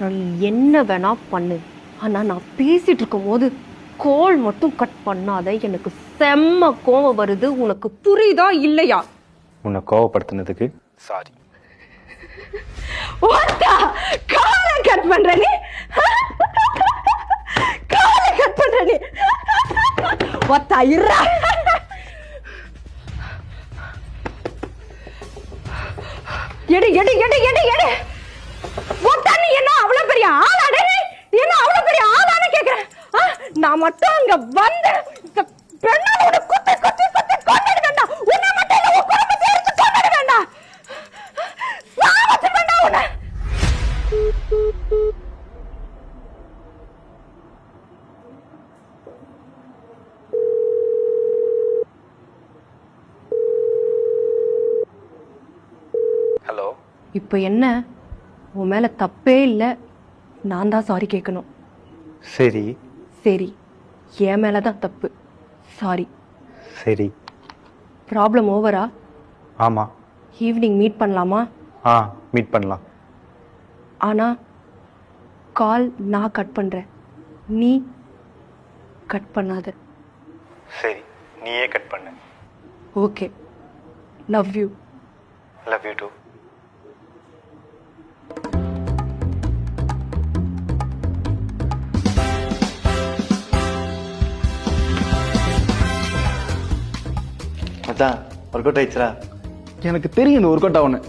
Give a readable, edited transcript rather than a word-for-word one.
நீ என்ன வேணா பண்ணு, ஆனா நான் பேசிட்டு இருக்கும் போது கால் மட்டும் கட் பண்ணாத. எனக்கு செம்ம கோவம் வருது. உனக்கு புரியுதா இல்லையா? உன்னை கோவப்படுத்தினதுக்கு சாரி. காலை கட் பண்ற நீ, காலை கட் பண்ற நீ. ஒத்தா இருடா. எடு எடு எடு எடு எடு. ஒத்தா நீ என்ன அவ்வளவு பெரிய ஆளாடே? நீ என்ன அவ்வளவு பெரிய ஆளான்னு கேக்குறேன். நான் மட்டும் அங்க வந்து பெண்ணோட குத்தி குத்தி குத்தி கொண்டுட வேண்டாம். உன்னை மட்டும் இல்ல, உன் குடும்பத்தை எடுத்து கொண்டுட வேண்டாம். சாவச்சு வேண்டாம் உன்னை. ஹலோ. இப்போ என்ன? உன் மேல தப்பே இல்லை, நான் தான் சாரி கேட்கணும். சரி சரி, என் மேலதான் தப்பு. சாரி. சரி. ப்ராப்ளம் ஓவரா? ஆமாம். ஈவினிங் மீட் பண்ணலாமா? மீட் பண்ணலாம். ஆனா கால் நான் கட் பண்றேன், நீ கட் பண்ணாத. சரி, நீயே கட் பண்ணு. Okay, love you. Love you too. மச்சான் ஒர்க் அவுட் ஆயிடுச்சுடா. எனக்கு தெரியும் இந்த ஒர்க் அவுட் ஆகுன்னு.